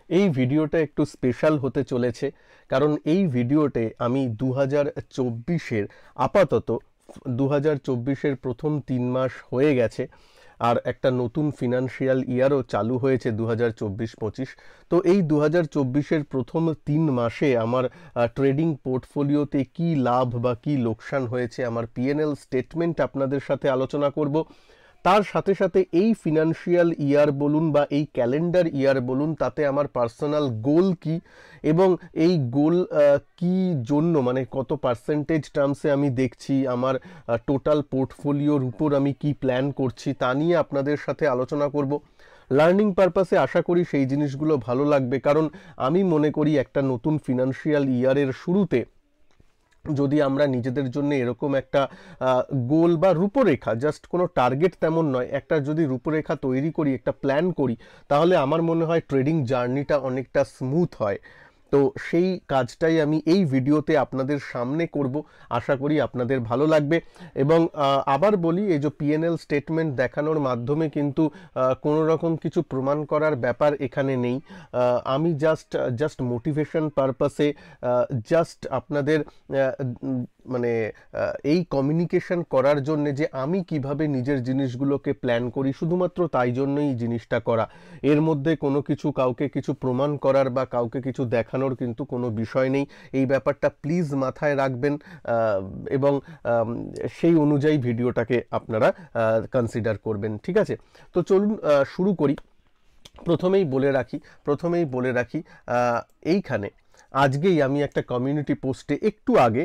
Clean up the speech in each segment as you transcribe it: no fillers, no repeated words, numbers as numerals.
এই ভিডিওটা একটু স্পেশাল হতে চলেছে, কারণ এই ভিডিওতে আমি 2024-এর আপাতত 2024-এর প্রথম 3 মাস হয়ে গেছে, আর একটা নতুন ফিনান্সিয়াল ইয়ারও চালু হয়েছে 2024-25। তো এই 2024-এর প্রথম 3 মাসে আমার ট্রেডিং পোর্টফোলিওতে কি লাভ বা কি লোকসান হয়েছে, আমার পিএনএল স্টেটমেন্ট আপনাদের সাথে আলোচনা করব। তার সাথে সাথে এই ফিনান্সিয়াল ইয়ার বলুন বা এই ক্যালেন্ডার ইয়ার বলুন, তাতে আমার পার্সোনাল গোল কি এবং এই গোল কি জন্য, মানে কত পার্সেন্টেজ টার্মসে আমি দেখছি, আমার টোটাল পোর্টফোলিওর উপর আমি কি প্ল্যান করছি, তা নিয়ে আপনাদের সাথে আলোচনা করব। লার্নিং পারপাসে আশা করি সেই জিনিসগুলো ভালো লাগবে, কারণ আমি মনে করি একটা নতুন ফিনান্সিয়াল ইয়ারের শুরুতে যদি আমরা নিজেদের জন্য এরকম একটা গোল বা রূপরেখা, জাস্ট কোনো টার্গেট তেমন নয়, একটা যদি রূপরেখা তৈরি করি, একটা প্ল্যান করি, তাহলে আমার মনে হয় ট্রেডিং জার্নিটা অনেকটা স্মুথ হয়। তো সেই কাজটাই আমি এই ভিডিওতে আপনাদের সামনে করব, আশা করি আপনাদের ভালো লাগবে। এবং আবার বলি, এই যে পিএনএল স্টেটমেন্ট দেখানোর মাধ্যমে কিন্তু কোনো রকম কিছু প্রমাণ করার ব্যাপার এখানে নেই। আমি জাস্ট মোটিভেশন পারপাসে, জাস্ট আপনাদের মানে এই কমিউনিকেশন করার জন্য যে আমি কিভাবে নিজের জিনিসগুলোকে প্ল্যান করি, শুধুমাত্র তাই জন্যই জিনিসটা করা। এর মধ্যে কোনো কিছু কাউকে কিছু প্রমাণ করার বা কাউকে কিছু দেখানোর কিন্তু কোনো বিষয় নেই। এই ব্যাপারটা প্লিজ মাথায় রাখবেন এবং সেই অনুযায়ী ভিডিওটাকে আপনারা কনসিডার করবেন, ঠিক আছে? তো চলুন শুরু করি। প্রথমেই বলে রাখি এইখানে আজকেই আমি একটা কমিউনিটি পোস্টে একটু আগে,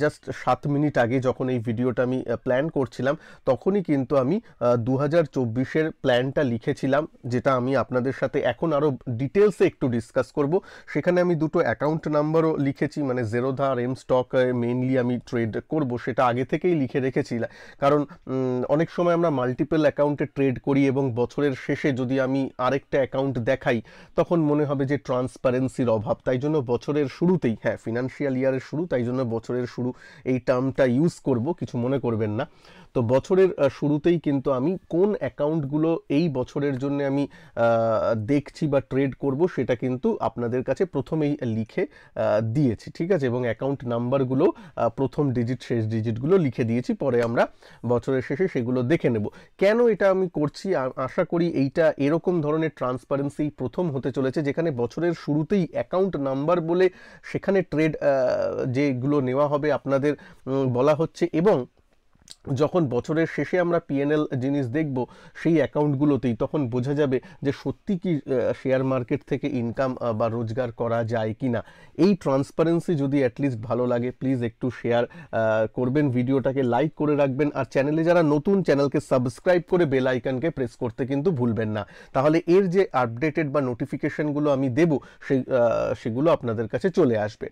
জাস্ট 7 মিনিট আগে, যখন এই ভিডিওটা আমি প্ল্যান করছিলাম, তখনই কিন্তু আমি 2024-এর প্ল্যানটা লিখেছিলাম, যেটা আমি আপনাদের সাথে এখন আরও ডিটেলসে একটু ডিসকাস করব। সেখানে আমি দুটো অ্যাকাউন্ট নাম্বারও লিখেছি, মানে জেরোধা আর এম স্টক মেইনলি আমি ট্রেড করব, সেটা আগে থেকেই লিখে রেখেছিলাম। কারণ অনেক সময় আমরা মাল্টিপল অ্যাকাউন্টে ট্রেড করি এবং বছরের শেষে যদি আমি আরেকটা অ্যাকাউন্ট দেখাই, তখন মনে হবে যে ট্রান্সপারেন্সির অভাব। তাই জন্য বছরের শুরুতেই, হ্যাঁ ফিনান্সিয়াল ইয়ারের শুরু, তাই জন্য বছরের শুরু এই টার্মটা ইউজ করব, কিছু মনে করবেন না। তো বছরের শুরুতেই কিন্তু আমি কোন অ্যাকাউন্টগুলো এই বছরের জন্য আমি দেখছি বা ট্রেড করব, সেটা কিন্তু আপনাদের কাছে প্রথমেই লিখে দিয়েছি, ঠিক আছে? এবং অ্যাকাউন্ট নাম্বারগুলো প্রথম ডিজিট শেষ ডিজিটগুলো লিখে দিয়েছি, পরে আমরা বছরের শেষে সেগুলো দেখে নেব। কেন এটা আমি করছি? আশা করি এইটা এরকম ধরনের ট্রান্সপারেন্সি প্রথম হতে চলেছে, যেখানে বছরের শুরুতেই অ্যাকাউন্ট নাম্বার বলে সেখানে ট্রেড যেগুলো নেওয়া হবে আপনাদের বলা হচ্ছে, এবং যখন বছরের শেষে আমরা পিএনএল জিনিস দেখব সেই অ্যাকাউন্টগুলোতেই, তখন বোঝা যাবে যে সত্যি কি শেয়ার মার্কেট থেকে ইনকাম বা রোজগার করা যায় কি না। এই ট্রান্সপারেন্সি যদি অ্যাটলিস্ট ভালো লাগে, প্লিজ একটু শেয়ার করবেন, ভিডিওটাকে লাইক করে রাখবেন, আর চ্যানেলে যারা নতুন, চ্যানেলকে সাবস্ক্রাইব করে বেল আইকনকে প্রেস করতে কিন্তু ভুলবেন না। তাহলে এর যে আপডেটেড বা নোটিফিকেশনগুলো আমি দেব, সেগুলো আপনাদের কাছে চলে আসবে।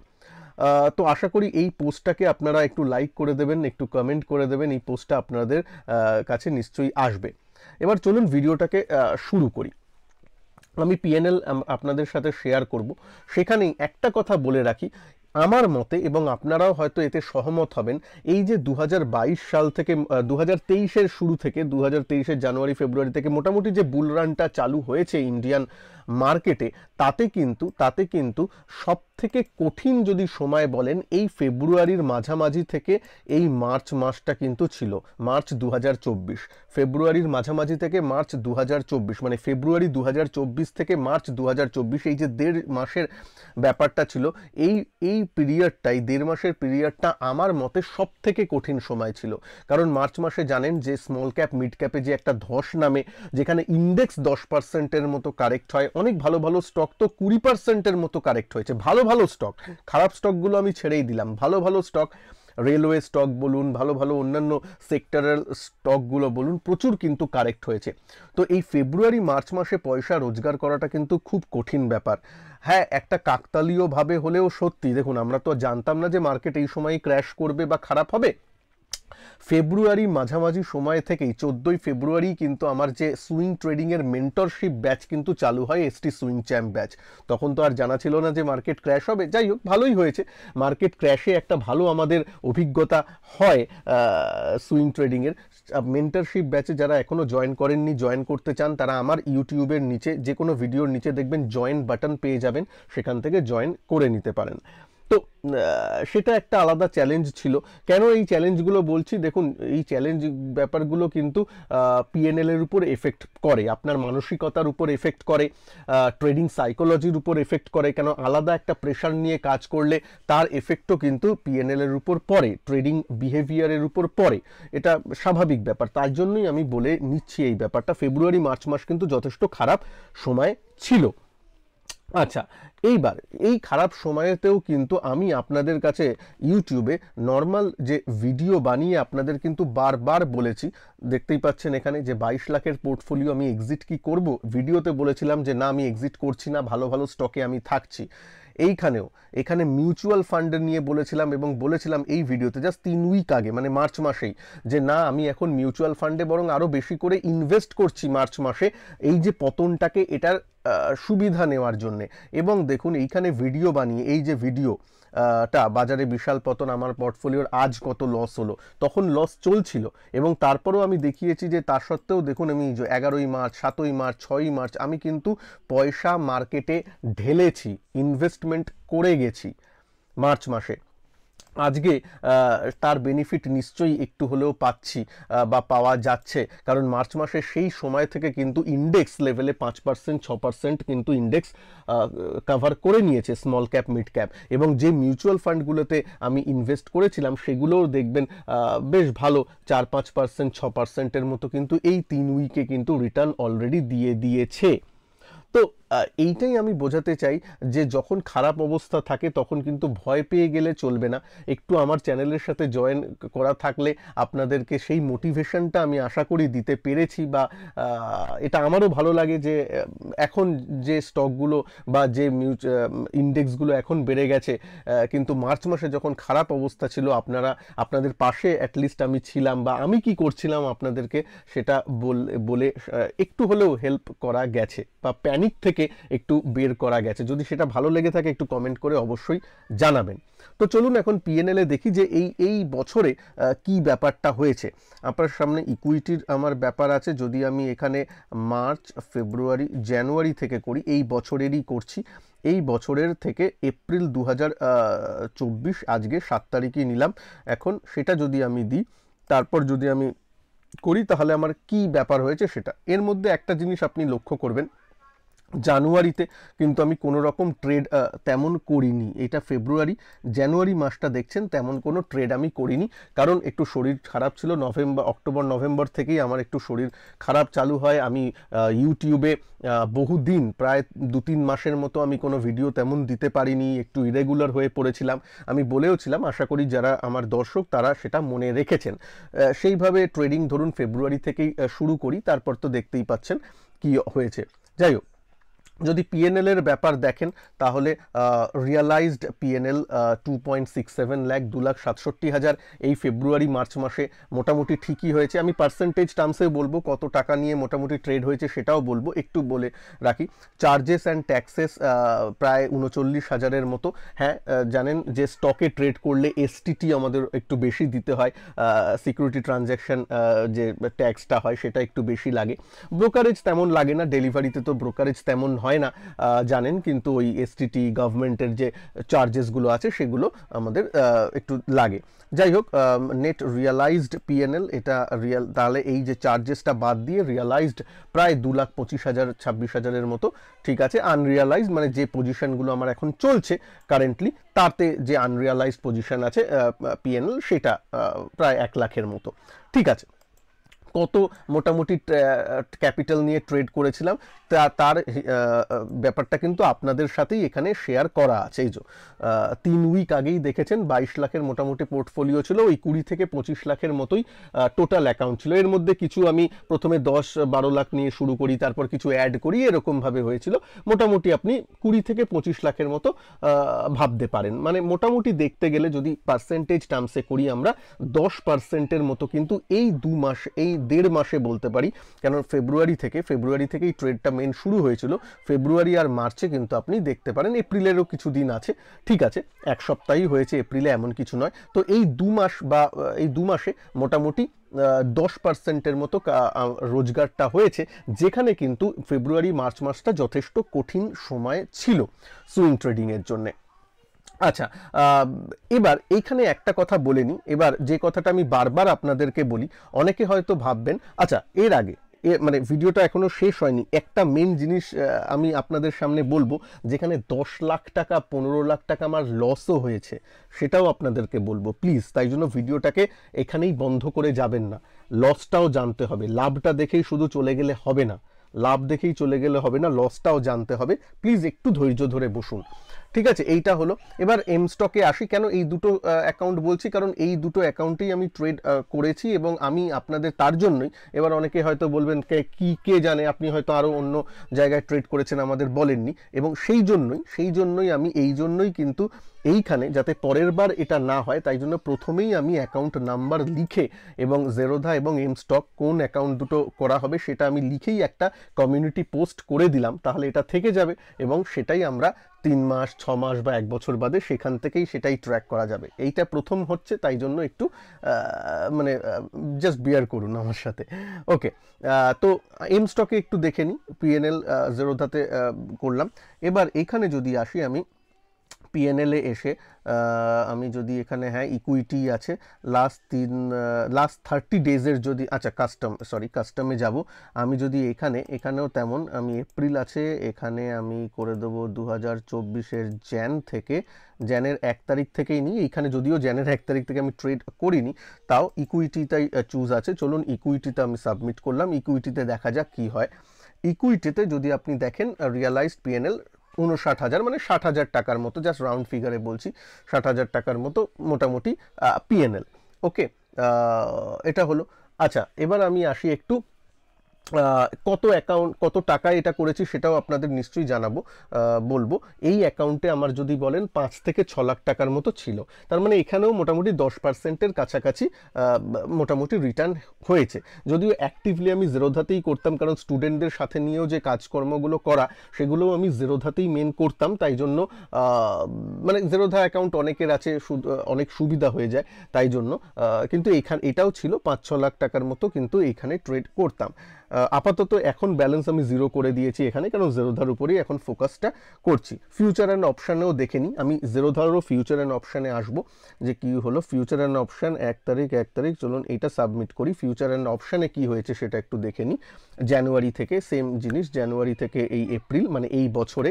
তো আশা করি এই পোস্টটাকে আপনারা একটু লাইক করে দেবেন, একটু কমেন্ট করে দেবেন, এই পোস্টটা আপনাদের কাছে নিশ্চয়ই আসবে। এবার চলুন ভিডিওটাকে শুরু করি। আমি পিএনএল আপনাদের সাথে শেয়ার করব। সেখানেই একটা কথা বলে রাখি, আমার মতে, এবং আপনারাও হয়তো এতে সহমত হবেন, এই যে 2022 সাল থেকে 2023-এর শুরু থেকে, 2023-এর জানুয়ারি ফেব্রুয়ারি থেকে মোটামুটি যে বুল রানটা চালু হয়েছে ইন্ডিয়ান মার্কেটে, তাতে কিন্তু সব থেকে কঠিন যদি সময় বলেন, এই ফেব্রুয়ারির মাঝামাঝি থেকে এই মার্চ মাসটা কিন্তু ছিল। মার্চ 2024, ফেব্রুয়ারির মাঝামাঝি থেকে মার্চ 2024, মানে ফেব্রুয়ারি 2024 থেকে মার্চ 2024, এই যে 1.5 মাসের ব্যাপারটা ছিল, এই পিরিয়ডটাই, 1.5 মাসের পিরিয়ডটা আমার মতে সব থেকে কঠিন সময় ছিল। কারণ মার্চ মাসে জানেন যে স্মল ক্যাপ মিড ক্যাপে যে একটা ধস নামে, যেখানে ইন্ডেক্স 10%-এর মতো কারেক্ট হয়, অনেক ভালো ভালো স্টক তো 20%-এর মতো কারেক্ট হয়েছে। ভালো ভালো স্টক, খারাপ স্টকগুলো আমি ছেড়েই দিলাম, ভালো ভালো স্টক, রেলওয়ে স্টক বলুন, ভালো ভালো অন্যান্য সেক্টরের স্টকগুলো বলুন, প্রচুর কিন্তু কারেক্ট হয়েছে। তো এই ফেব্রুয়ারি মার্চ মাসে পয়সা রোজগার করাটা কিন্তু খুব কঠিন ব্যাপার। হ্যাঁ, একটা কাকতালীয়ভাবে হলেও সত্যি, দেখুন আমরা তো জানতাম না যে মার্কেট এই সময় ক্র্যাশ করবে বা খারাপ হবে। ফেব্রুয়ারি মাঝামাঝি সময় থেকেই 14ই ফেব্রুয়ারি কিন্তু আমার যে সুইং ট্রেডিংয়ের মেন্টরশিপ ব্যাচ কিন্তু চালু হয়, এসটি সুইং চ্যাম্প ব্যাচ। তখন তো আর জানা ছিল না যে মার্কেট ক্র্যাশ হবে, যাই হোক ভালোই হয়েছে, মার্কেট ক্র্যাশে একটা ভালো আমাদের অভিজ্ঞতা হয় সুইং ট্রেডিংয়ের। মেন্টরশিপ ব্যাচে যারা এখনও জয়েন করেননি, জয়েন করতে চান, তারা আমার ইউটিউবের নিচে যে কোনো ভিডিওর নিচে দেখবেন জয়েন বাটন পেয়ে যাবেন, সেখান থেকে জয়েন করে নিতে পারেন। তো সেটা একটা আলাদা চ্যালেঞ্জ ছিল। কেন এই চ্যালেঞ্জগুলো বলছি, দেখুন এই চ্যালেঞ্জ ব্যাপারগুলো কিন্তু পিএনএল এর উপর এফেক্ট করে, আপনার মানসিকতার উপর এফেক্ট করে, ট্রেডিং সাইকোলজির উপর এফেক্ট করে। কেন আলাদা একটা প্রেশার নিয়ে কাজ করলে তার এফেক্টও কিন্তু পিএনএল এর উপর পড়ে, ট্রেডিং বিহেভিয়ারের উপর পড়ে, এটা স্বাভাবিক ব্যাপার। তার জন্যই আমি বলে নিচ্ছি এই ব্যাপারটা। ফেব্রুয়ারি মার্চ মাস কিন্তু যথেষ্ট খারাপ সময় ছিল। আচ্ছা, এইবার এই খারাপ সময়েতেও কিন্তু আমি আপনাদের কাছে ইউটিউবে নর্মাল যে ভিডিও বানিয়ে আপনাদের কিন্তু বারবার বলেছি, দেখতেই পাচ্ছেন এখানে যে 22 লাখের পোর্টফোলিও আমি এক্সিট কি করব, ভিডিওতে বলেছিলাম যে না আমি এক্সিট করছি না, ভালো ভালো স্টকে আমি থাকছি। এখানে মিউচুয়াল ফান্ড নিয়ে বলেছিলাম, এবং বলেছিলাম এই ভিডিওতে জাস্ট 3 উইক আগে, মানে মার্চ মাসেই, যে না আমি এখন মিউচুয়াল ফান্ডে বরং আরও বেশি করে ইনভেস্ট করছি মার্চ মাসে, এই যে পতনটাকে এটার সুবিধা নেওয়ার জন্যে। এবং দেখুন এইখানে ভিডিও বানিয়ে, এই যে ভিডিওটা বাজারে বিশাল পতন, আমার পোর্টফোলিওর আজ কত লস হলো, তখন লস চলছিল, এবং তারপরেও আমি দেখিয়েছি যে তা সত্ত্বেও দেখুন আমি 11ই মার্চ, 7ই মার্চ, 6ই মার্চ আমি কিন্তু পয়সা মার্কেটে ঢেলেছি, ইনভেস্টমেন্ট করে গেছি মার্চ মাসে। আজকে তার বেনিফিট নিশ্চয়ই একটু হলেও পাচ্ছি বা পাওয়া যাচ্ছে, কারণ মার্চ মাসে সেই সময় থেকে কিন্তু ইন্ডেক্স লেভেলে 5%, 6% কিন্তু ইন্ডেক্স কভার করে নিয়েছে, স্মল ক্যাপ, মিড ক্যাপ। এবং যে মিউচুয়াল ফান্ডগুলোতে আমি ইনভেস্ট করেছিলাম সেগুলোও দেখবেন বেশ ভালো 4-5%, 6%-এর মতো কিন্তু এই 3 উইকে কিন্তু রিটার্ন অলরেডি দিয়ে দিয়েছে। তো এইটাই আমি বোঝাতে চাই যে যখন খারাপ অবস্থা থাকে তখন কিন্তু ভয় পেয়ে গেলে চলবে না। একটু আমার চ্যানেলের সাথে জয়েন করা থাকলে আপনাদেরকে সেই মোটিভেশনটা আমি আশা করি দিতে পেরেছি, বা এটা আমারও ভালো লাগে যে এখন যে স্টকগুলো বা যে ইন্ডেক্সগুলো এখন বেড়ে গেছে, কিন্তু মার্চ মাসে যখন খারাপ অবস্থা ছিল আপনাদের পাশে অ্যাটলিস্ট আমি ছিলাম, বা আমি কি করছিলাম আপনাদেরকে সেটা বলে একটু হলেও হেল্প করা গেছে, বা প্যানিক থেকে একটু বের করা গেছে। যদি সেটা ভালো লেগে থাকে একটু কমেন্ট করে অবশ্যই জানাবেন। তো চলুন এখন পিএনএল এ দেখি যে এই বছরে কি ব্যাপারটা হয়েছে। আপনার সামনে ইকুইটির আমার ব্যাপার আছে, যদি আমি এখানে মার্চ, ফেব্রুয়ারি, জানুয়ারি থেকে করি, এই বছরেরই করছি, এই বছরের থেকে এপ্রিল 2024, আজকে 7 তারিখই নিলাম এখন, সেটা যদি আমি দিই, তারপর যদি আমি করি তাহলে আমার কি ব্যাপার হয়েছে সেটা। এর মধ্যে একটা জিনিস আপনি লক্ষ্য করবেন, জানুয়ারিতে কিন্তু আমি কোনো রকম ট্রেড তেমন করিনি। এটা ফেব্রুয়ারি, জানুয়ারি মাসটা দেখছেন তেমন কোনো ট্রেড আমি করিনি, কারণ একটু শরীর খারাপ ছিল। অক্টোবর নভেম্বর থেকেই আমার একটু শরীর খারাপ চালু হয়। আমি ইউটিউবে বহুদিন, প্রায় 2-3 মাসের মতো আমি কোনো ভিডিও তেমন দিতে পারিনি, একটু ইরেগুলার হয়ে পড়েছিলাম। আমি বলেওছিলাম, আশা করি যারা আমার দর্শক তারা সেটা মনে রেখেছেন। সেইভাবে ট্রেডিং ধরুন ফেব্রুয়ারি থেকেই শুরু করি, তারপর তো দেখতেই পাচ্ছেন কি হয়েছে। যাই হোক, যদি পিএনএল এর ব্যাপার দেখেন তাহলে রিয়ালাইজড পিএনএল 2.67 লাখ, 2,67,000 এই ফেব্রুয়ারি মার্চ মাসে মোটামুটি ঠিকই হয়েছে। আমি পার্সেন্টেজ টার্মসে বলবো, কত টাকা নিয়ে মোটামুটি ট্রেড হয়েছে সেটাও বলবো, একটু বলে রাখি। চার্জেস অ্যান্ড ট্যাক্সেস প্রায় 39,000-এর মতো। হ্যাঁ, জানেন যে স্টকে ট্রেড করলে এসটিটি আমাদের একটু বেশি দিতে হয়, সিকিউরিটি ট্রানজ্যাকশন যে ট্যাক্সটা হয় সেটা একটু বেশি লাগে। ব্রোকারেজ তেমন লাগে না, ডেলিভারিতে তো ব্রোকারেজ তেমন হয় না জানেন, কিন্তু ওই এসটিটি গভর্নমেন্টের যে চার্জেসগুলো আছে সেগুলো আমাদের একটু লাগে। যাই হোক, নেট রিয়ালাইজড পিএনএল এটা তাহলে এই যে চার্জেসটা বাদ দিয়ে রিয়ালাইজড প্রায় 2,25,000, 26,000-এর মতো, ঠিক আছে। আনরিয়ালাইজড মানে যে পজিশনগুলো আমার এখন চলছে কারেন্টলি, তাতে যে আনরিয়ালাইজড পজিশন আছে পিএনএল সেটা প্রায় 1 লাখের মতো, ঠিক আছে। কত মোটামুটি ক্যাপিটাল নিয়ে ট্রেড করেছিলাম তার ব্যাপারটা কিন্তু আপনাদের সাথেই এখানে শেয়ার করা আছে। এই যে 3 উইক আগেই দেখেছেন 22 লাখের মোটামুটি পোর্টফোলিও ছিল, ওই 20 থেকে 25 লাখের মতোই টোটাল অ্যাকাউন্ট ছিল। এর মধ্যে কিছু আমি প্রথমে 10-12 লাখ নিয়ে শুরু করি, তারপর কিছু অ্যাড করি, এরকমভাবে হয়েছিল। মোটামুটি আপনি 20 থেকে 25 লাখের মতো ভাবতে পারেন। মানে মোটামুটি দেখতে গেলে যদি পার্সেন্টেজ টার্মসে করি আমরা 10%-এর মতো কিন্তু এই 2 মাস, এই 1.5 মাসে বলতে পারি, কেন ফেব্রুয়ারি থেকেই ট্রেডটা মেন শুরু হয়েছিল। ফেব্রুয়ারি আর মার্চে কিন্তু আপনি দেখতে পারেন, এপ্রিলেরও কিছু দিন আছে, ঠিক আছে, 1 সপ্তাহই হয়েছে এপ্রিলে, এমন কিছু নয়। তো এই 2 মাস বা এই 2 মাসে মোটামুটি 10%-এর মতো রোজগারটা হয়েছে, যেখানে কিন্তু ফেব্রুয়ারি মার্চ মাসটা যথেষ্ট কঠিন সময় ছিল সুইং ট্রেডিংয়ের জন্যে। আচ্ছা, এবার এইখানে একটা কথা বলে নিই, এবার যে কথাটা আমি বারবার আপনাদেরকে বলি, অনেকে হয়তো ভাববেন, আচ্ছা এর আগে মানে ভিডিওটা এখনো শেষ হয়নি, একটা মেন জিনিস আমি আপনাদের সামনে বলবো, যেখানে 10 লাখ টাকা 15 লাখ টাকা আমার লসও হয়েছে, সেটাও আপনাদেরকে বলবো প্লিজ। তাই জন্য ভিডিওটাকে এখানেই বন্ধ করে যাবেন না, লসটাও জানতে হবে। লাভটা দেখেই শুধু চলে গেলে হবে না, লসটাও জানতে হবে। প্লিজ একটু ধৈর্য ধরে বসুন, ঠিক আছে? এইটা হলো। এবার এম স্টকে আসি। কেন এই দুটো অ্যাকাউন্ট বলছি? কারণ এই দুটো অ্যাকাউন্টেই আমি ট্রেড করেছি, এবং আমি আপনাদের তার জন্যই, এবার অনেকে হয়তো বলবেন কে জানে, আপনি হয়তো আরও অন্য জায়গায় ট্রেড করেছেন, আমাদের বলেননি, এবং সেই জন্যই আমি কিন্তু এইখানে, যাতে পরের বার এটা না হয়, তাই জন্য প্রথমেই আমি অ্যাকাউন্ট নাম্বার লিখে, এবং জেরোধা এবং এম স্টক কোন অ্যাকাউন্ট দুটো করা হবে সেটা আমি লিখেই একটা কমিউনিটি পোস্ট করে দিলাম, তাহলে এটা থেকে যাবে, এবং সেটাই আমরা 3 মাস 6 মাস বা 1 বছর বাদে সেখান থেকেই সেটাই ট্র্যাক করা যাবে। এইটা প্রথম হচ্ছে, তাই জন্য একটু মানে জাস্ট বিয়ার করুন আমার সাথে, ওকে? তো এম স্টকে একটু দেখে নিই, পিএনএল জেরোধাতে করলাম। এবার এখানে যদি আসি, আমি পিএনএলে এসে আমি যদি এখানে, হ্যাঁ ইকুইটি আছে, লাস্ট 30 ডেজের যদি, আচ্ছা কাস্টমে যাব, আমি যদি এখানেও তেমন, আমি এপ্রিল আছে, এখানে আমি করে দেবো 2024-এর জ্যানের 1 তারিখ থেকেই নিই। এইখানে যদিও জ্যানের 1 তারিখ থেকে আমি ট্রেড করিনি, তাও ইকুইটিটাই চুজ আছে। চলুন ইকুইটিতে আমি সাবমিট করলাম, ইকুইটিতে দেখা যাক কি হয়। ইকুইটিতে যদি আপনি দেখেন রিয়ালাইজড পিএনএল 59,000, মানে 60,000 টাকার মতো, জাস্ট রাউন্ড ফিগারে বলছি, 60,000 টাকার মতো মোটামুটি পিএনএল, ওকে? এটা হলো। আচ্ছা, এবার আমি আসি একটু কত টাকা এটা করেছি সেটাও আপনাদের নিশ্চয়ই বলবো। এই অ্যাকাউন্টে আমার যদি বলেন 5 থেকে 6 লাখ টাকার মতো ছিল, তার মানে এখানেও মোটামুটি 10%-এর কাছাকাছি মোটামুটি রিটার্ন হয়েছে। যদিও অ্যাক্টিভলি আমি জেরোধাতেই করতাম, কারণ স্টুডেন্টদের সাথে নিয়েও যে কাজকর্মগুলো করা, সেগুলোও আমি জেরোধাতেই মেন করতাম, তাই জন্য মানে জেরোধা অ্যাকাউন্ট অনেকের আছে, অনেক সুবিধা হয়ে যায়, তাই জন্য কিন্তু এটাও ছিল 5-6 লাখ টাকার মতো, কিন্তু এইখানে ট্রেড করতাম। আপাতত এখন ব্যালেন্স আমি 0 করে দিয়েছি এখানে, কারণ জেরোধার উপরেই এখন ফোকাসটা করছি। ফিউচার অ্যান্ড অপশানেও দেখে নিই, আমি জেরোধারও ফিউচার অ্যান্ড অপশানে আসবো, যে কি হলো। ফিউচার অ্যান্ড অপশান 1 তারিখ, চলুন এইটা সাবমিট করি। ফিউচার অ্যান্ড অপশানে কি হয়েছে সেটা একটু দেখে নিই। জানুয়ারি থেকে সেম জিনিস, জানুয়ারি থেকে এই এপ্রিল, মানে এই বছরে,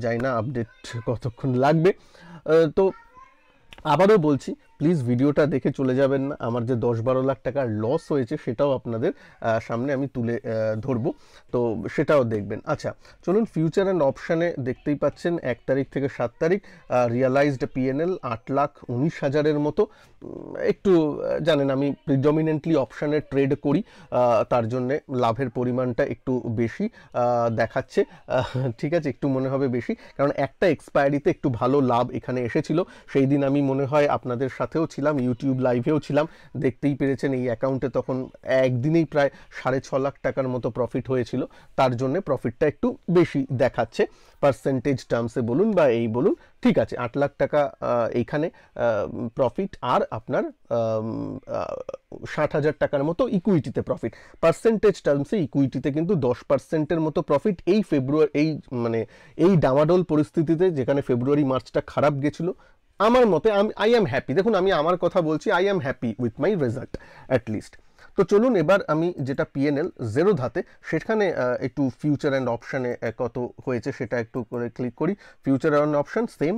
জানি না আপডেট কতক্ষণ লাগবে। তো আবারও বলছি, প্লিজ ভিডিওটা দেখে চলে যাবেন না, আমার যে 10-12 লাখ টাকার লস হয়েছে সেটাও আপনাদের সামনে আমি তুলে ধরবো, তো সেটাও দেখবেন। আচ্ছা চলুন, ফিউচার অ্যান্ড অপশানে দেখতেই পাচ্ছেন 1 তারিখ থেকে 7 তারিখ রিয়ালাইজড পিএনএল 8,19,000-এর মতো। একটু জানেন আমি প্রিডমিনেন্টলি অপশানে ট্রেড করি, তার জন্যে লাভের পরিমাণটা একটু বেশি দেখাচ্ছে, ঠিক আছে, একটু মনে হবে বেশি, কারণ একটা এক্সপায়ারিতে একটু ভালো লাভ এখানে এসেছিল। সেই দিন আমি মনে হয় আপনাদের সাথেও ছিলাম, ইউটিউব লাইভেও ছিলাম, দেখতেই পেরেছেন এই অ্যাকাউন্টে তখন একদিনেই প্রায় 6.5 লাখ টাকার মতো প্রফিট হয়েছিল, তার জন্য প্রফিটটা একটু বেশি দেখাচ্ছে পার্সেন্টেজ টার্মসে বলুন বা এই বলুন, ঠিক আছে। 8 লাখ টাকা এইখানে প্রফিট, আর আপনার 60,000 টাকার মতো ইকুইটিতে প্রফিট। পার্সেন্টেজ টার্মসে ইকুইটিতে কিন্তু 10%-এর মতো প্রফিট এই এই ডামাডোল পরিস্থিতিতে, যেখানে ফেব্রুয়ারি মার্চটা খারাপ গেছিল। আমার মতে আই এম হ্যাপি, দেখুন আমি আমার কথা বলছি, I am happy with my result at least. তো চলুন এবার আমি যেটা পিএনএল জেরোধাতে, সেখানে একটু ফিউচার অ্যান্ড অপশানে কত হয়েছে সেটা একটু করে ক্লিক করি। ফিউচার অ্যান্ড অপশান সেম,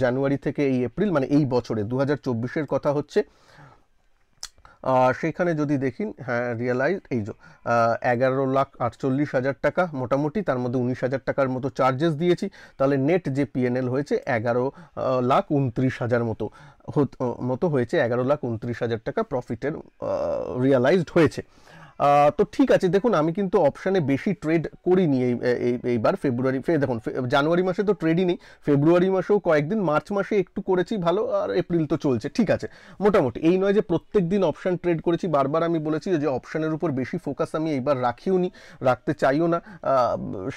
জানুয়ারি থেকে এই এপ্রিল, মানে এই বছরে 2024-এর কথা হচ্ছে। সেখানে যদি দেখি, হ্যাঁ রিয়েলাইজ এই যে 11,48,000 টাকা মোটামুটি, তার মধ্যে 19,000 টাকার মতো চার্জেস দিয়েছি, তাহলে নেট যে পিএনএল হয়েছে 11,29,000 মতো হয়েছে, 11,29,000 টাকা প্রফিটের রিয়েলাইজড হয়েছে। তো ঠিক আছে, দেখুন আমি কিন্তু অপশানে বেশি ট্রেড করিনি এইবার দেখুন জানুয়ারি মাসে তো ট্রেডই নেই, ফেব্রুয়ারি মাসেও কয়েকদিন, মার্চ মাসে একটু করেছি ভালো, আর এপ্রিল তো চলছে, ঠিক আছে মোটামুটি। এই নয় যে প্রত্যেক দিন অপশান ট্রেড করেছি, বারবার আমি বলেছি যে অপশানের উপর বেশি ফোকাস আমি এইবার রাখিও নি, রাখতে চাইও না,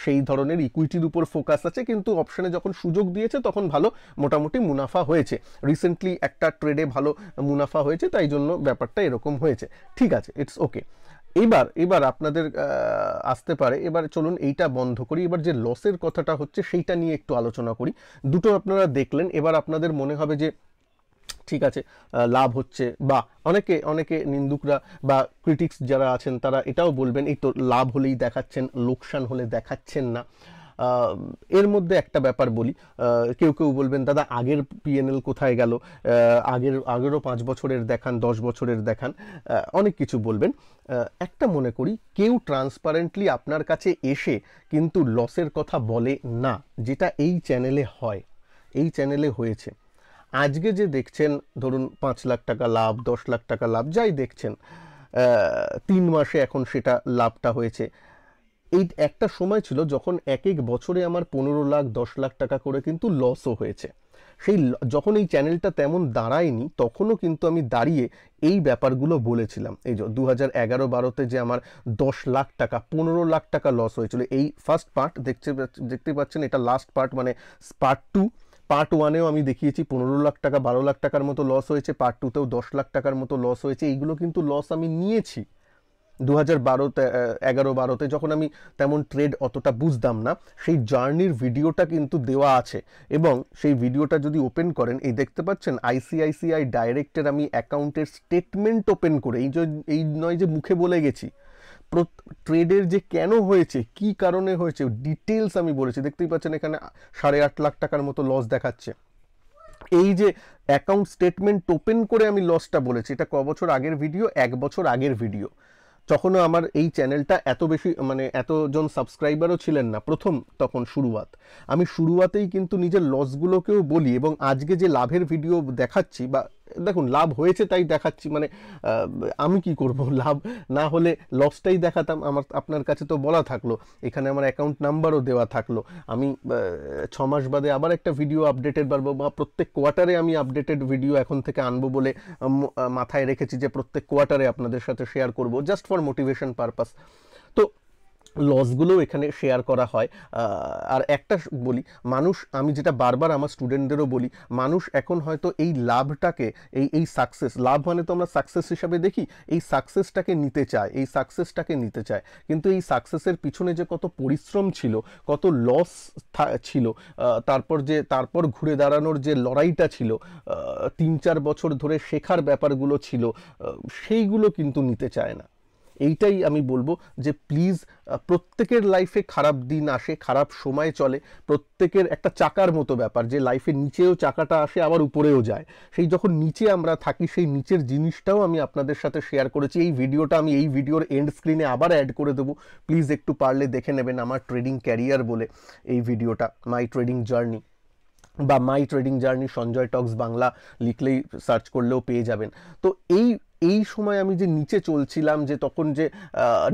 সেই ধরনের ইকুইটির উপর ফোকাস আছে, কিন্তু অপশানে যখন সুযোগ দিয়েছে তখন ভালো মোটামুটি মুনাফা হয়েছে, রিসেন্টলি একটা ট্রেডে ভালো মুনাফা হয়েছে, তাই জন্য ব্যাপারটা এরকম হয়েছে, ঠিক আছে, ইটস ওকে। এবার আপনাদের আসতে পারে, এবার চলুন এইটা বন্ধ করি, এবার যে লসের কথাটা হচ্ছে সেইটা নিয়ে একটু আলোচনা করি। দুটো আপনারা দেখলেন, এবার আপনাদের মনে হবে যে ঠিক আছে লাভ হচ্ছে, বা অনেকে নিন্দুকরা বা ক্রিটিক্স যারা আছেন তারা এটাও বলবেন এই তো লাভ হলেই দেখাচ্ছেন, লোকসান হলে দেখাচ্ছেন না। এর মধ্যে একটা ব্যাপার বলি, কেউ বলবেন দাদা আগের পিএনএল কোথায় গেল, আগেরও 5 বছরের দেখান, 10 বছরের দেখান, অনেক কিছু বলবেন। একটা মনে করি, কেউ ট্রান্সপারেন্টলি আপনার কাছে এসে কিন্তু লসের কথা বলে না, যেটা এই চ্যানেলে হয়, এই চ্যানেলে হয়েছে। আজকে যে দেখছেন ধরুন 5 লাখ টাকা লাভ, 10 লাখ টাকা লাভ, যাই দেখছেন 3 মাসে এখন সেটা লাভটা হয়েছে। এই একটা সময় ছিল যখন এক বছরে আমার 15 লাখ 10 লাখ টাকা করে কিন্তু লসও হয়েছে। যখন এই চ্যানেলটা তেমন দাঁড়ায়নি তখনও কিন্তু আমি দাঁড়িয়ে এই ব্যাপারগুলো বলেছিলাম। এই যে 2011-12তে যে আমার 10 লাখ টাকা 15 লাখ টাকা লস হয়েছিল, এই ফার্স্ট পার্ট দেখতে পাচ্ছেন, এটা লাস্ট পার্ট, মানে পার্ট 2। পার্ট 1এও আমি দেখিয়েছি 15 লাখ টাকা 12 লাখ টাকার মতো লস হয়েছে, পার্ট 2তেও 10 লাখ টাকার মতো লস হয়েছে। এইগুলো কিন্তু লস আমি নিয়েছি 2011-12তে, যখন আমি তেমন ট্রেড অতটা বুঝতাম না। সেই জার্নির ভিডিওটা কিন্তু দেওয়া আছে, এবং সেই ভিডিওটা যদি ওপেন করেন, এই দেখতে পাচ্ছেন আইসিআইসিআই ডাইরেক্টের আমি অ্যাকাউন্টের স্টেটমেন্ট ওপেন করে, এই নয় যে মুখে বলে গেছি, ট্রেডের যে কেন হয়েছে, কি কারণে হয়েছে, ডিটেলস আমি বলেছি। দেখতেই পাচ্ছেন এখানে 8.5 লাখ টাকার মতো লস দেখাচ্ছে। এই যে অ্যাকাউন্ট স্টেটমেন্ট ওপেন করে আমি লসটা বলেছি, এটা ক বছর আগের ভিডিও, 1 বছর আগের ভিডিও। তখনও আমার এই চ্যানেলটা এত বেশি, মানে এতজন সাবস্ক্রাইবারও ছিলেন না প্রথম, তখন আমি শুরুয়াতেই কিন্তু নিজের লসগুলোকেও বলি, এবং আজকে যে লাভের ভিডিও দেখাচ্ছি, বা দেখুন লাভ হয়েছে তাই দেখাচ্ছি, মানে আমি কি করব, লাভ না হলে লসটাই দেখাতাম, আপনার কাছে তো বলা থাকলো, এখানে আমার অ্যাকাউন্ট নাম্বারও দেওয়া থাকলো। আমি 6 মাস বাদে আবার একটা ভিডিও আপডেটেড পারবো, বা প্রত্যেক কোয়ার্টারে আমি আপডেটেড ভিডিও এখন থেকে আনবো বলে মাথায় রেখেছি, যে প্রত্যেক কোয়ার্টারে আপনাদের সাথে শেয়ার করব, জাস্ট ফর মোটিভেশন পারপাস। তো লসগুলো এখানে শেয়ার করা হয়। আর একটা বলি, মানুষ, আমি যেটা বারবার আমার স্টুডেন্টদেরও বলি, মানুষ এখন হয়তো এই লাভটাকে, এই সাকসেস, লাভ মানে তো আমরা সাকসেস হিসাবে দেখি, এই সাকসেসটাকে নিতে চায়, কিন্তু এই সাকসেসের পিছনে যে কত পরিশ্রম ছিল, কত লস ছিল, তারপর ঘুরে দাঁড়ানোর যে লড়াইটা ছিল, 3-4 বছর ধরে শেখার ব্যাপারগুলো ছিল, সেইগুলো কিন্তু নিতে চায় না। এইটাই আমি বলবো যে প্লিজ, প্রত্যেকের লাইফে খারাপ দিন আসে, খারাপ সময় চলে, প্রত্যেকের একটা চাকার মতো ব্যাপার, যে লাইফে নিচেও চাকাটা আসে আবার উপরেও যায়। সেই যখন নিচে আমরা থাকি, সেই নিচের জিনিসটাও আমি আপনাদের সাথে শেয়ার করেছি। এই ভিডিওটা আমি এই ভিডিওর এন্ড স্ক্রিনে আবার অ্যাড করে দেবো, প্লিজ একটু পারলে দেখে নেবেন। আমার ট্রেডিং ক্যারিয়ার বলে এই ভিডিওটা, মাই ট্রেডিং জার্নি, বা মাই ট্রেডিং জার্নি সঞ্জয় টক্স বাংলা লিখলেই, সার্চ করলেও পেয়ে যাবেন। তো এই সময় আমি যে নিচে চলছিলাম, যে তখন যে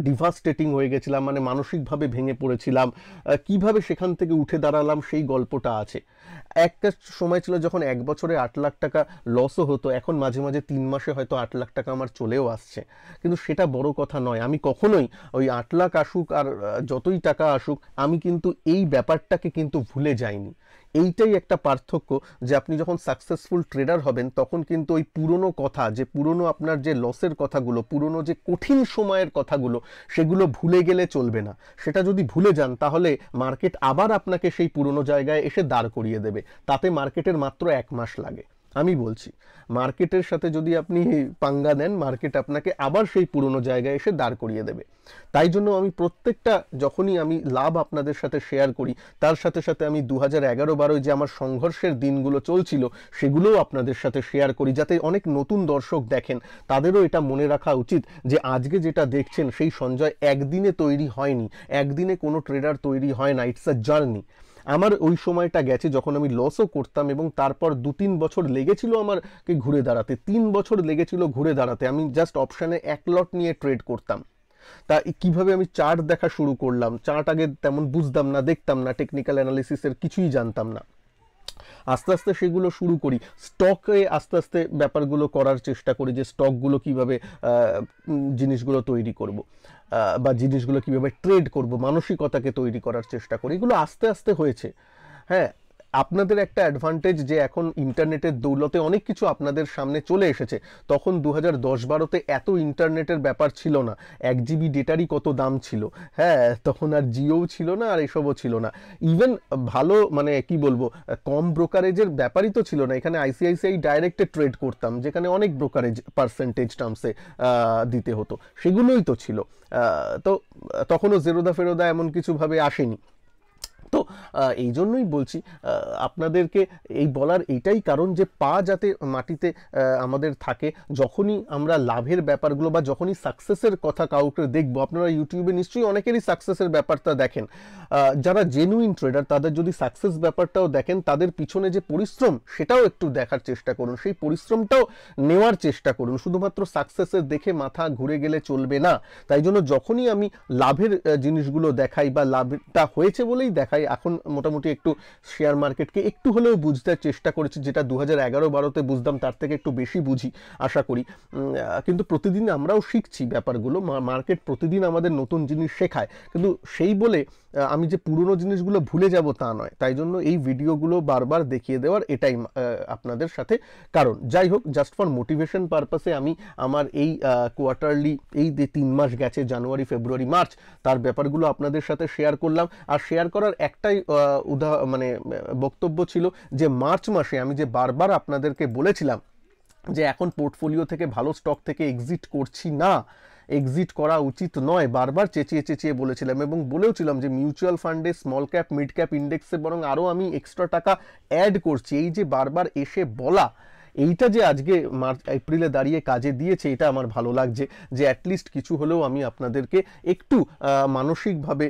ডিভাস্টেটিং হয়ে গেছিলাম, মানে মানসিকভাবে ভেঙে পড়েছিলাম, কিভাবে সেখান থেকে উঠে দাঁড়ালাম, সেই গল্পটা আছে। একটা সময় ছিল যখন 1 বছরে 8 লাখ টাকা লসও হতো, এখন মাঝে মাঝে 3 মাসে হয়তো 8 লাখ টাকা আমার চলেও আসছে, কিন্তু সেটা বড় কথা নয়। আমি কখনোই ওই 8 লাখ আসুক আর যতই টাকা আসুক, আমি কিন্তু এই ব্যাপারটাকে কিন্তু ভুলে যাইনি। এইটাই একটা পার্থক্য, যে আপনি যখন সাকসেসফুল ট্রেডার হবেন, তখন কিন্তু ওই পুরনো কথা, যে পুরনো আপনার যে লসের কথাগুলো, পুরনো যে কঠিন সময়ের কথাগুলো, সেগুলো ভুলে গেলে চলবে না। সেটা যদি ভুলে যান, তাহলে মার্কেট আবার আপনাকে সেই পুরনো জায়গায় এসে দাঁড় করিয়ে দেবে, তাতে মার্কেটের মাত্র 1 মাস লাগে। আমি বলছি মার্কেটের সাথে যদি আপনি পাঙ্গা নেন, মার্কেট আপনাকে আবার সেই পুরনো জায়গায় এসে দাঁড় করিয়ে দেবে। তাই জন্য আমি প্রত্যেকটা যখনই আমি লাভ আপনাদের সাথে শেয়ার করি, তার সাথে সাথে আমি 2011-12 যে আমার সংঘর্ষের দিনগুলো চলছিল সেগুলোও আপনাদের সাথে শেয়ার করি, যাতে অনেক নতুন দর্শক দেখেন, তাদেরও এটা মনে রাখা উচিত যে আজকে যেটা দেখছেন সেই সঞ্জয় একদিনে তৈরি হয়নি, একদিনে কোনো ট্রেডার তৈরি হয় না, ইটস আ জার্নি। আমার ওই সময়টা গেছে যখন আমি লসও করতাম এবং তারপর 2-3 বছর লেগেছিল আমাকে ঘুরে দাঁড়াতে, 3 বছর লেগেছিল ঘুরে দাঁড়াতে। আমি জাস্ট অপশানে 1 লট নিয়ে ট্রেড করতাম। তা কিভাবে আমি চার্ট দেখা শুরু করলাম, চার্ট আগে তেমন বুঝতাম না, দেখতাম না, টেকনিক্যাল অ্যানালিসিসের কিছুই জানতাম না। আস্তে আস্তে সেগুলো শুরু করি, স্টকে আস্তে আস্তে ব্যাপারগুলো করার চেষ্টা করি যে স্টকগুলো কিভাবে জিনিসগুলো তৈরি করব বা জিনিসগুলো কিভাবে ট্রেড করব, মানসিকতাকে তৈরি করার চেষ্টা করি। এগুলো আস্তে আস্তে হয়েছে। হ্যাঁ, আপনাদের একটা অ্যাডভান্টেজ যে এখন ইন্টারনেটের দৌলতে অনেক কিছু আপনাদের সামনে চলে এসেছে। তখন 2010-12-তে এত ইন্টারনেটের ব্যাপার ছিল না, 1 জিবি ডেটারই কত দাম ছিল। হ্যাঁ, তখন আর জিওও ছিল না, আর এসবও ছিল না। ইভেন ভালো মানে কি বলবো, কম ব্রোকারেজের ব্যাপারই তো ছিল না। এখানে আইসিআইসিআই ডাইরেক্টে ট্রেড করতাম, যেখানে অনেক ব্রোকারেজ পার্সেন্টেজ টার্মসে দিতে হতো, সেগুলোই তো ছিল। তো তখনও জেরোদা ফেরোদা এমন কিছুভাবে আসেনি। তো এই জন্যই বলছি আপনাদেরকে, এই বলার এইটাই কারণ যে পা যাতে মাটিতে আমাদের থাকে, যখনই আমরা লাভের ব্যাপারগুলো বা যখনই সাকসেসের কথা কাউকে দেখবো, আপনারা ইউটিউবে নিশ্চয়ই অনেকেরই সাকসেসের ব্যাপারটা দেখেন, যারা জেনুইন ট্রেডার তাদের যদি সাকসেস ব্যাপারটাও দেখেন, তাদের পিছনে যে পরিশ্রম সেটাও একটু দেখার চেষ্টা করুন, সেই পরিশ্রমটাও নেওয়ার চেষ্টা করুন। শুধুমাত্র সাকসেসের দেখে মাথা ঘুরে গেলে চলবে না। তাই জন্য যখনই আমি লাভের জিনিসগুলো দেখাই বা লাভটা হয়েছে বলেই দেখাই, এখন মোটামুটি একটু শেয়ার মার্কেটকে একটু হলেও বুঝতে চেষ্টা করেছি, যেটা 2011-12-তে বুঝতাম তার থেকে একটু বেশি বুঝি আশা করি। কিন্তু প্রতিদিন আমরাও শিখছি ব্যাপারগুলো, মার্কেট প্রতিদিন আমাদের নতুন জিনিস শেখায়, কিন্তু সেই বলে আমি যে পুরনো জিনিসগুলো ভুলে যাব তা নয়। তাই জন্য এই ভিডিওগুলো বারবার দেখিয়ে দেওয়ার এটাই আপনাদের সাথে কারণ। যাই হোক, জাস্ট ফর মোটিভেশন পারপাসে আমি আমার এই কোয়ার্টারলি, এই যে 3 মাস গেছে, জানুয়ারি, ফেব্রুয়ারি, মার্চ, তার ব্যাপারগুলো আপনাদের সাথে শেয়ার করলাম। আর শেয়ার করার একটাই বক্তব্য ছিল যে মার্চ মাসে আমি যে বারবার আপনাদেরকে বলেছিলাম যে এখন পোর্টফোলিও থেকে, ভালো স্টক থেকে এক্সিট করছি না, এক্সিট করা উচিত নয়, বারবার চেঁচিয়ে চেঁচিয়ে বলেছিলাম এবং বলেওছিলাম যে মিউচুয়াল ফান্ডে, স্মল ক্যাপ, মিড ক্যাপ ইন্ডেক্সে বরং আরও আমি এক্সট্রা টাকা অ্যাড করছি। এই যে বারবার এসে বলা, এইটা যে আজকে মার্চ এপ্রিলে দাঁড়িয়ে কাজে দিয়েছে, এটা আমার ভালো লাগছে যে অ্যাটলিস্ট কিছু হলেও আমি আপনাদেরকে একটু মানসিকভাবে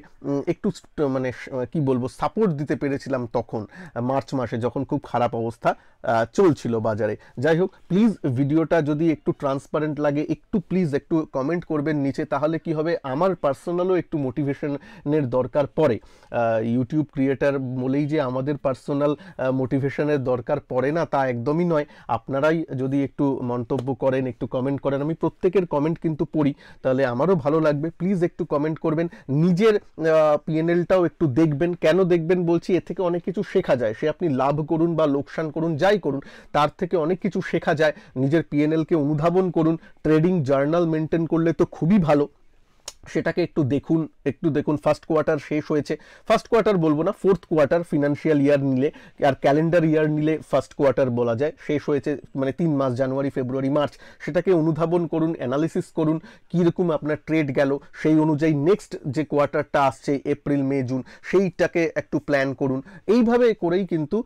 একটু মানে কি বলবো, সাপোর্ট দিতে পেরেছিলাম তখন মার্চ মাসে, যখন খুব খারাপ অবস্থা চলছিল বাজারে। যাই হোক, প্লিজ ভিডিওটা যদি একটু ট্রান্সপারেন্ট লাগে, একটু প্লিজ একটু কমেন্ট করবেন নিচে, তাহলে কি হবে, আমার পার্সোনালও একটু মোটিভেশনের দরকার পড়ে। ইউটিউব ক্রিয়েটার বলেই যে আমাদের পার্সোনাল মোটিভেশনের দরকার পড়ে না, তা একদমই নয়। আপনারাই যদি একটু মন্তব্য করেন, একটু কমেন্ট করেন, আমি প্রত্যেকের কমেন্ট কিন্তু পড়ি, তাহলে আমারও ভালো লাগবে। প্লিজ একটু কমেন্ট করবেন, নিজের পিএনএলটাও একটু দেখবেন। কেন দেখবেন বলছি, এর থেকে অনেক কিছু শেখা যায়। সে আপনি লাভ করুন বা লোকসান করুন, যাই করুন, তার থেকে অনেক কিছু শেখা যায়। নিজের পিএনএলকে অনুধাবন করুন, ট্রেডিং জার্নাল মেনটেন করলে তো খুবই ভালো, সেটাকে একটু দেখুন, একটু দেখুন। ফার্স্ট কোয়ার্টার শেষ হয়েছে, ফার্স্ট কোয়ার্টার বলবো না, ফোর্থ কোয়ার্টার, ফিনান্সিয়াল ইয়ার নিলে আর ক্যালেন্ডার ইয়ার নিলে ফার্স্ট কোয়ার্টার বলা যায়, শেষ হয়েছে, মানে 3 মাস, জানুয়ারি, ফেব্রুয়ারি, মার্চ। সেটাকে অনুধাবন করুন, অ্যানালিসিস করুন, কীরকম আপনার ট্রেড গেল, সেই অনুযায়ী নেক্সট যে কোয়ার্টারটা আসছে, এপ্রিল, মে, জুন, সেইটাকে একটু প্ল্যান করুন। এইভাবে করেই কিন্তু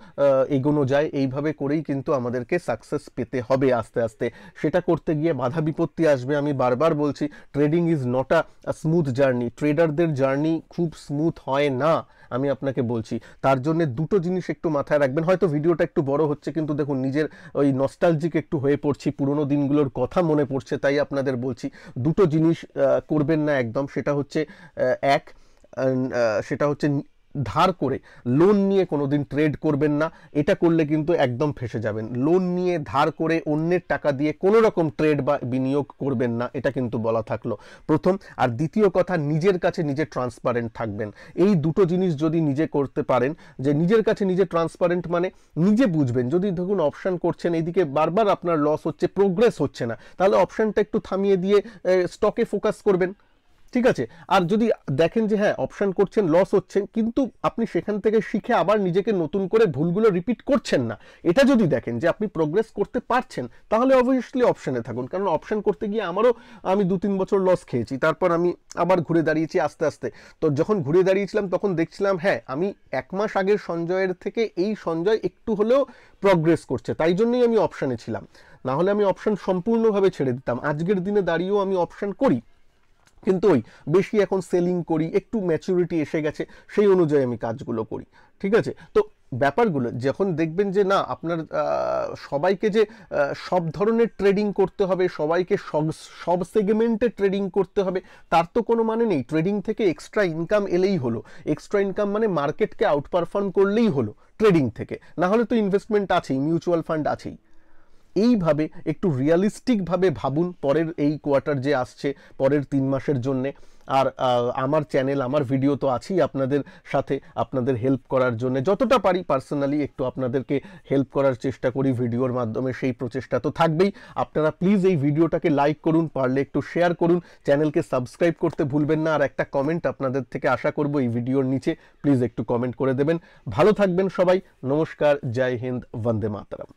এগোনো যায়, এইভাবে করেই কিন্তু আমাদেরকে সাকসেস পেতে হবে আস্তে আস্তে। সেটা করতে গিয়ে বাধা বিপত্তি আসবে, আমি বারবার বলছি, trading is not a smooth journey, ট্রেডারদের জার্নি খুব স্মুথ হয় না, আমি আপনাকে বলছি। তার জন্য দুটো জিনিস একটু মাথায় রাখবেন। হয়তো ভিডিওটা একটু বড় হচ্ছে, কিন্তু দেখুন নিজের ওই নস্টালজিক একটু হয়ে পড়ছি, পুরোনো দিনগুলোর কথা মনে পড়ছে, তাই আপনাদের বলছি দুটো জিনিস করবেন না একদম। সেটা হচ্ছে সেটা হচ্ছে ধার করে, লোন নিয়ে কোনোদিন ট্রেড করবেন না, এটা করলে কিন্তু একদম ফেসে যাবেন। লোন নিয়ে, ধার করে, অন্যের টাকা দিয়ে কোনো রকম ট্রেড বা বিনিয়োগ করবেন না, এটা কিন্তু বলা থাকলো প্রথম। আর দ্বিতীয় কথা, নিজের কাছে নিজে ট্রান্সপারেন্ট থাকবেন। এই দুটো জিনিস যদি নিজে করতে পারেন, যে নিজের কাছে নিজে ট্রান্সপারেন্ট মানে নিজে বুঝবেন, যদি দেখুন অপশান করছেন, এইদিকে বারবার আপনার লস হচ্ছে, প্রোগ্রেস হচ্ছে না, তাহলে অপশানটা একটু থামিয়ে দিয়ে স্টকে ফোকাস করবেন। ঠিক আছে। আর যদি দেখেন যে হ্যাঁ অপশন করছেন, লস হচ্ছে, কিন্তু আপনি সেখান থেকে শিখে আবার নিজেকে নতুন করে ভুলগুলো রিপিট করছেন না, এটা যদি দেখেন যে আপনি প্রোগ্রেস করতে পারছেন, তাহলে অবভিয়াসলি অপশনে থাকুন। কারণ অপশন করতে গিয়ে আমি 2-3 বছর লস খেয়েছি, তারপর আমি আবার ঘুরে দাঁড়িয়েছি আস্তে আস্তে। তো যখন ঘুরে দাঁড়িয়েছিলাম তখন দেখছিলাম হ্যাঁ আমি 1 মাস আগের সঞ্জয়ের থেকে এই সঞ্জয় একটু হলেও প্রোগ্রেস করছে, তাই জন্যই আমি অপশনে ছিলাম। না হলে আমি অপশন সম্পূর্ণভাবে ছেড়ে দিতাম। আজকের দিনে দাঁড়িয়েও আমি অপশন করি, কিন্তু ওই বেশি এখন সেলিং করি, একটু ম্যাচুরিটি এসে গেছে, সেই অনুযায়ী আমি কাজগুলো করি। ঠিক আছে। তো ব্যাপারগুলো যখন দেখবেন যে না আপনার সবাইকে যে সব ধরনের ট্রেডিং করতে হবে, সবাইকে সব সেগমেন্টে ট্রেডিং করতে হবে, তার তো কোনো মানে নেই। ট্রেডিং থেকে এক্সট্রা ইনকাম এলেই হলো। এক্সট্রা ইনকাম মানে মার্কেটকে আউটপারফর্ম করলেই হলো ট্রেডিং থেকে, না হলে তো ইনভেস্টমেন্ট আছেই, মিউচুয়াল ফান্ড আছেই। এইভাবে একটু রিয়ালিস্টিকভাবে ভাবুন পরের এই কোয়ার্টার যে আসছে, পরের 3 মাসের জন্যে। আর আমার চ্যানেল, আমার ভিডিও তো আছেই আপনাদের সাথে, আপনাদের হেল্প করার জন্য। যতটা পারি পার্সোনালি একটু আপনাদেরকে হেল্প করার চেষ্টা করি ভিডিওর মাধ্যমে, সেই প্রচেষ্টা তো থাকবেই। আপনারা প্লিজ এই ভিডিওটাকে লাইক করুন, পারলে একটু শেয়ার করুন, চ্যানেলকে সাবস্ক্রাইব করতে ভুলবেন না। আর একটা কমেন্ট আপনাদের থেকে আশা করব এই ভিডিওর নিচে, প্লিজ একটু কমেন্ট করে দেবেন। ভালো থাকবেন সবাই, নমস্কার, জয় হিন্দ, বন্দে মাতরম।